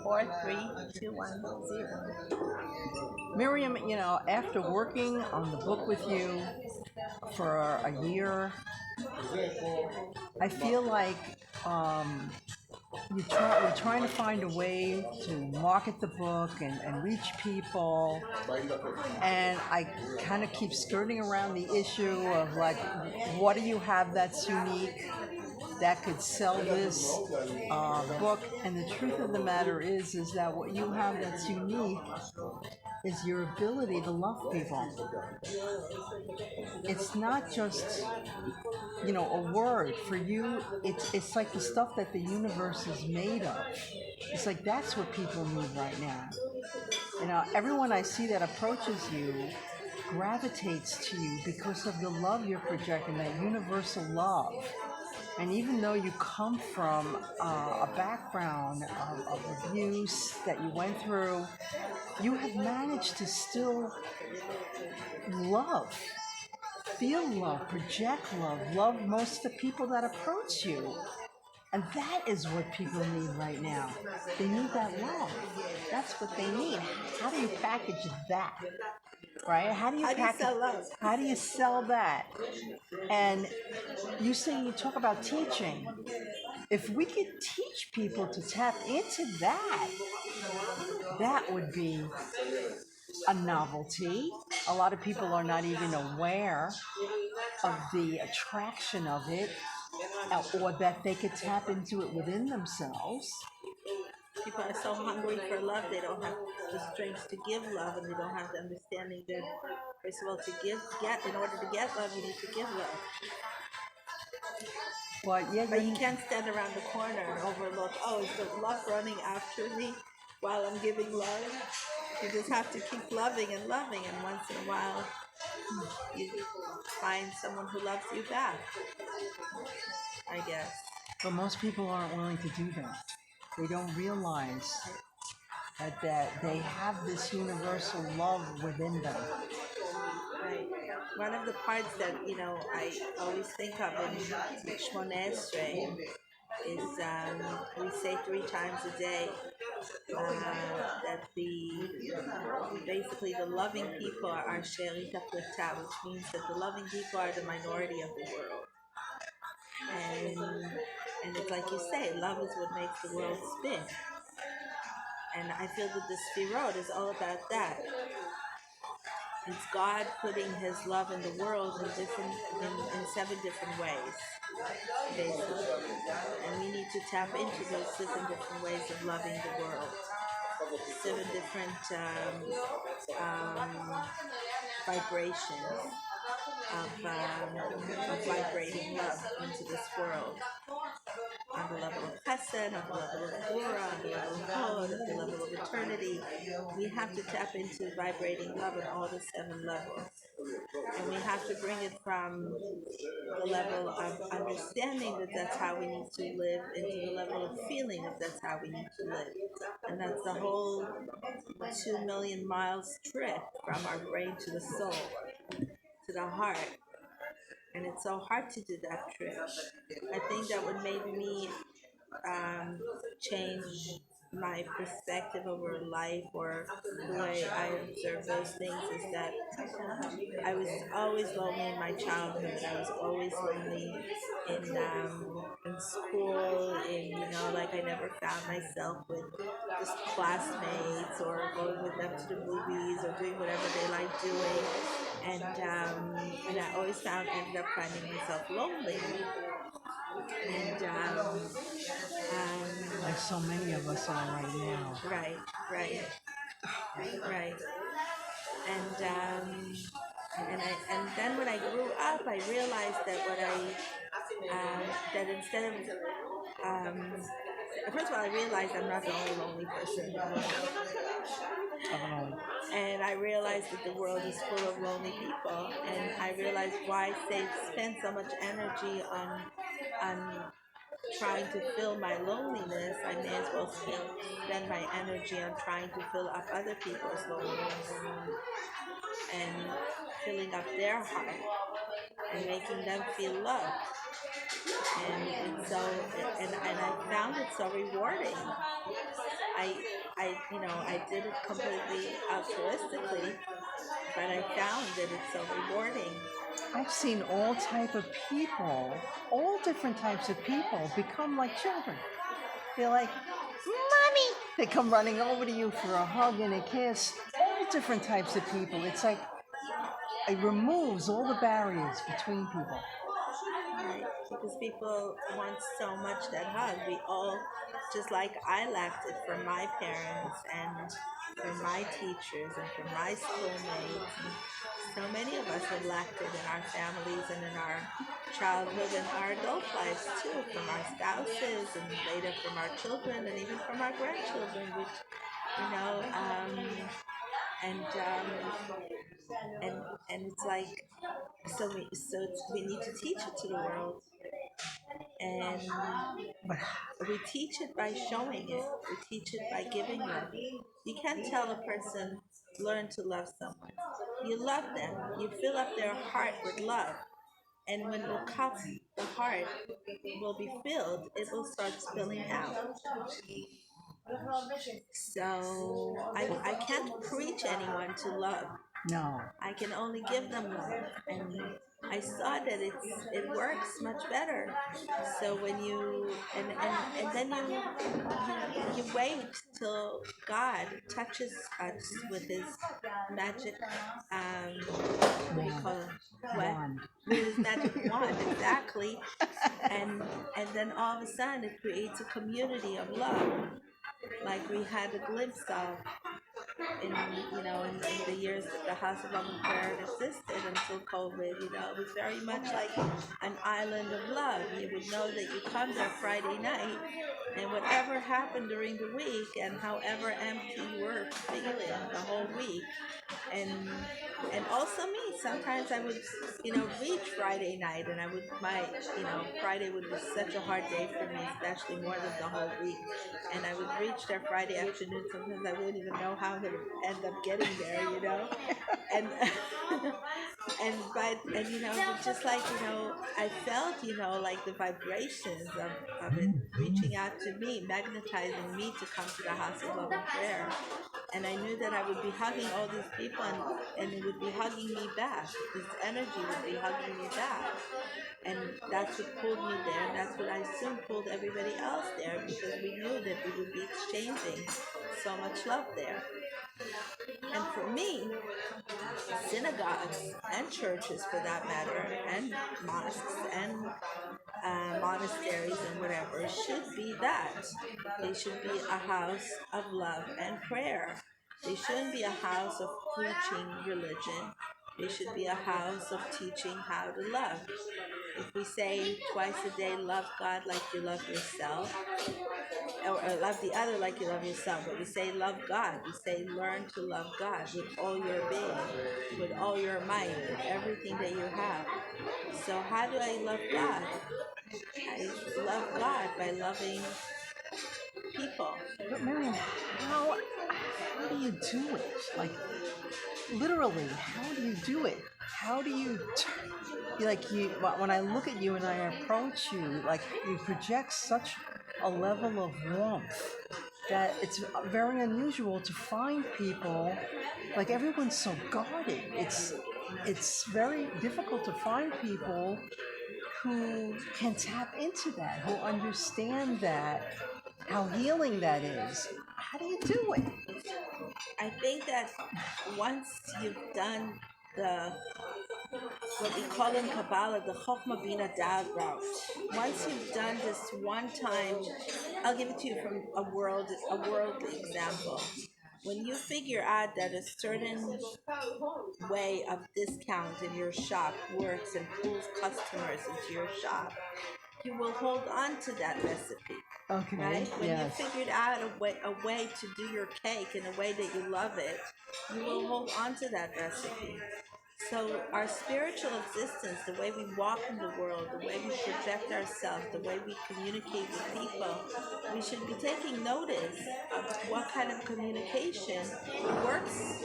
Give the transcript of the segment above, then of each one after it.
43210. Miriam, after working on the book with you for a year, I feel like um, we're trying to find a way to market the book and reach people. And I kind of keep skirting around the issue of like, what do you have that's unique that could sell this book? And the truth of the matter is that what you have that's unique is your ability to love people. It's not just a word for you. It's like the stuff that the universe is made of. It's like that's what people need right now. Everyone I see that approaches you gravitates to you because of the love you're projecting, that universal love. And even though you come from a background of abuse that you went through, you have managed to still love, feel love, project love, love most of the people that approach you. And that is what people need right now. They need that love. That's what they need. How do you package that? Right? How do you sell love? How do you sell that? And you talk about teaching. If we could teach people to tap into that, that would be a novelty. A lot of people are not even aware of the attraction of it, or that they could tap into it within themselves. People are so hungry for love, they don't have the strength to give love, and they don't have the understanding that, first of all, in order to get love, you need to give love. But you can't stand around the corner and overlook, oh, is the love running after me while I'm giving love? You just have to keep loving, and once in a while, you find someone who loves you back, I guess. But most people aren't willing to do that. They don't realize that they have this universal love within them. Right. One of the parts that I always think of in Shmoneh Esrei is we say 3 times a day that basically the loving people are Sherita Plata, which means that the loving people are the minority of the world. And it's like you say, love is what makes the world spin. And I feel that the Sfirot is all about that. It's God putting His love in the world in 7 different ways, basically. And we need to tap into those 7 different ways of loving the world. 7 different vibrations of vibrating love into this world. On the level of chesed, on the level of gvura, on the level of hod, on the level of eternity. We have to tap into vibrating love on all the 7 levels. And we have to bring it from the level of understanding that that's how we need to live into the level of feeling that that's how we need to live. And that's the whole 2 million miles trip from our brain to the soul, to the heart. And it's so hard to do that trip. I think that what made me change my perspective over life, or the way I observe those things, is that I was always lonely in my childhood. I was always lonely in school, like I never found myself with just classmates or going with them to the movies or doing whatever they like doing. And I always ended up finding myself lonely. And like so many of us are right now. Right. And then when I grew up, I realized that that instead of first of all, I realized I'm not the only lonely person in the world. And I realized that the world is full of lonely people, and I realized why they spend so much energy on trying to fill my loneliness. I may as well spend my energy on trying to fill up other people's loneliness and filling up their heart and making them feel loved. And I found it so rewarding. I did it completely altruistically, but I found that it's so rewarding. I've seen all type of people, all different types of people become like children. They're like, mommy. They come running over to you for a hug and a kiss. All different types of people. It's like it removes all the barriers between people. Right? Because people want so much that hug. We all, just like I lacked it from my parents and from my teachers and from my schoolmates. And so many of us have lacked it in our families and in our childhood and our adult lives too, from our spouses and later from our children and even from our grandchildren, which, you know, and and and it's like we need to teach it to the world, and But we teach it by showing it. We teach it by giving love. You can't tell a person learn to love someone. You love them. You fill up their heart with love, and when the cup, the heart, will be filled, it will start spilling out. So I can't preach anyone to love. no, I can only give them love, and I saw that it works much better. So when you and then you wait till God touches us with His magic, what do you call it? What? wand. With His magic wand, exactly. And and then all of a sudden it creates a community of love, like we had a glimpse of in in the years that the House of Love and Prayer existed until COVID. It was very much like an island of love. You would know that you come there Friday night, and whatever happened during the week, and however empty you were feeling the whole week, and also me. Sometimes I would, reach Friday night, and I would Friday would be such a hard day for me, especially more than the whole week. And I would reach there Friday afternoon. Sometimes I wouldn't even know how to end up getting there. And and just like I felt like the vibrations of it reaching out to me, magnetizing me to come to the House of Love and Prayer. And I knew that I would be hugging all these people, and it would be hugging me back. This energy would be hugging me back. And that's what pulled me there, and that's what I assumed pulled everybody else there, because we knew that we would be exchanging so much love there. And for me, synagogues and churches, for that matter, and mosques and monasteries and whatever, should be that. They should be a house of love and prayer. They shouldn't be a house of preaching religion. They should be a house of teaching how to love. If we say twice a day, love God like you love yourself, or love the other like you love yourself, but we say love God. We say learn to love God with all your being, with all your might, with everything that you have. So how do I love God? I love God by loving people. But Marion, how do you do it? Like literally, how do you do it? How do you like you? When I look at you and I approach you, like you project such a level of warmth that it's very unusual to find people. Like everyone's so guarded. It's very difficult to find people who can tap into that, who understand that, how healing that is. How do you do it? I think that once you've done the what we call in Kabbalah the Chokhmah Bina Dad route, once you've done this one time, I'll give it to you from a worldly example. When you figure out that a certain way of discount in your shop works and pulls customers into your shop, you will hold on to that recipe. Okay. Right? When Yes. you figured out a way to do your cake in a way that you love it, you will hold on to that recipe. So our spiritual existence, the way we walk in the world, the way we project ourselves, the way we communicate with people, we should be taking notice of what kind of communication works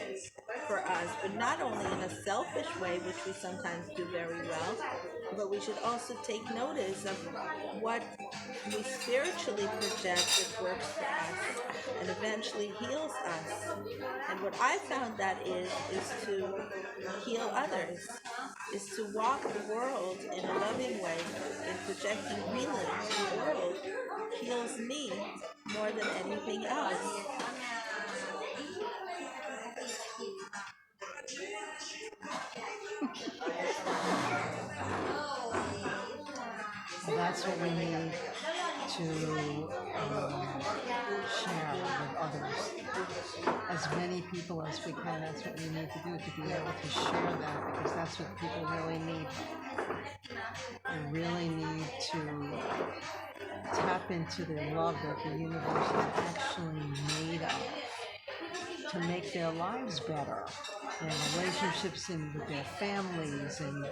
for us, but not only in a selfish way, which we sometimes do very well, but we should also take notice of what we spiritually project that works for us, and and eventually heals us. And what I found that is to heal others, is to walk the world in a loving way, in projecting healing to the world, heals me more than anything else. Well, that's what we need to share with others. As many people as we can, that's what we need to do, to be able to share that, because that's what people really need. They really need to tap into the love that the universe is actually made of, to make their lives better, their relationships and with their families, and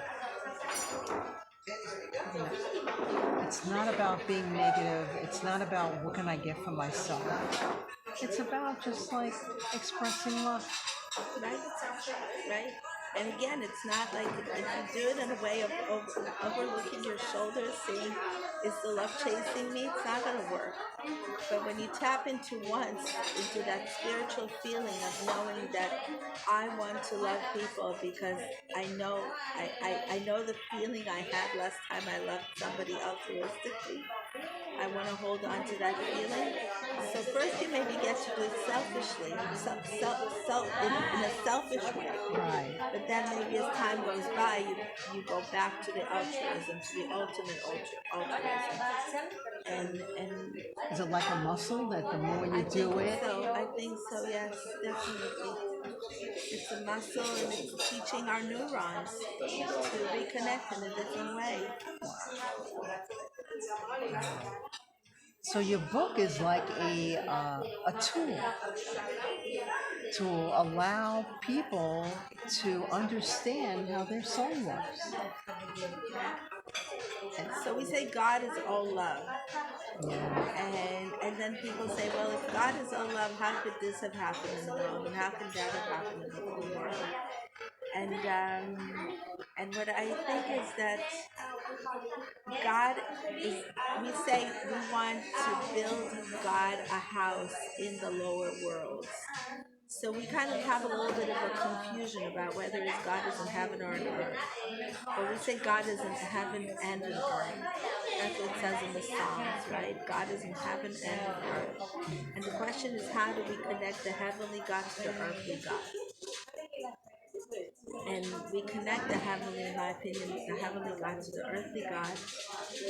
it's not about being negative. It's not about what can I get for myself. It's about just like expressing love. Right? Right? And again, it's not like if you do it in a way of overlooking your shoulders, saying, is the love chasing me? It's not going to work. But when you tap into once, into that spiritual feeling of knowing that I want to love people because I know the feeling I had last time I loved somebody altruistically. I want to hold on to that feeling. So first you maybe get to do it selfishly, in a selfish way. Right. But then maybe as time goes by, you go back to the altruism, to the ultimate altruism. And Is it like a muscle that the more I you do think it? so. I think so. Yes, definitely. It's a muscle, and it's teaching our neurons to reconnect in a different way. So your book is like a tool to allow people to understand how their soul works. So we say God is all love. Yeah. And then people say, well, if God is all love, how could this have happened in the world? And how can that have happened in the world? And what I think is that God is, we say we want to build God a house in the lower worlds. So we kind of have a little bit of a confusion about whether it's God is in heaven or on earth. But we say God is in heaven and in earth. That's what it says in the Psalms, right? God is in heaven and in earth. And the question is, how do we connect the heavenly God to the earthly God? And we connect the heavenly, in my opinion, the heavenly God to the earthly God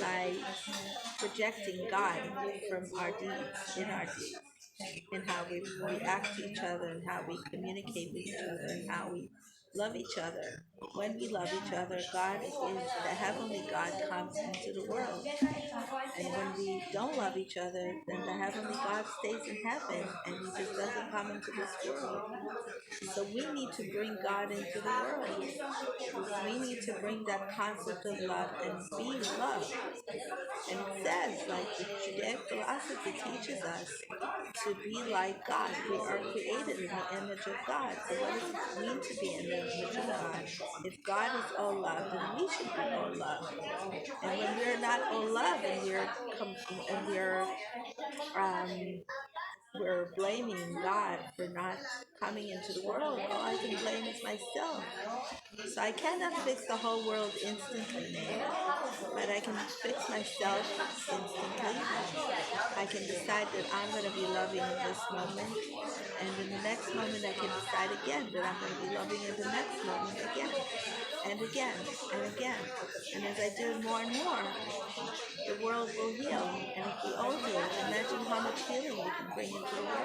by projecting God from our deeds, in our deeds, in how we react to each other, and how we communicate with each other, and how we love each other. When we love each other, God is, the heavenly God comes into the world. And when we don't love each other, then the heavenly God stays in heaven and he just doesn't come into this world. So we need to bring God into the world. We need to bring that concept of love and be love. And it says, like the Judaic philosophy teaches us, to be like God. We are created in the image of God. So what does it mean to be in the image of God? If God is all love, then we should be all love. And when we're not all love, and we're blaming God for not coming into the world, all I can blame is myself. So I cannot fix the whole world instantly, but I can fix myself instantly. I can decide that I'm going to be loving in this moment, and in the next moment I can decide again that I'm going to be loving in the next moment again, and again, and again. And as I do it more and more, the world will heal. And if we all do it, imagine how much healing we can bring into the world.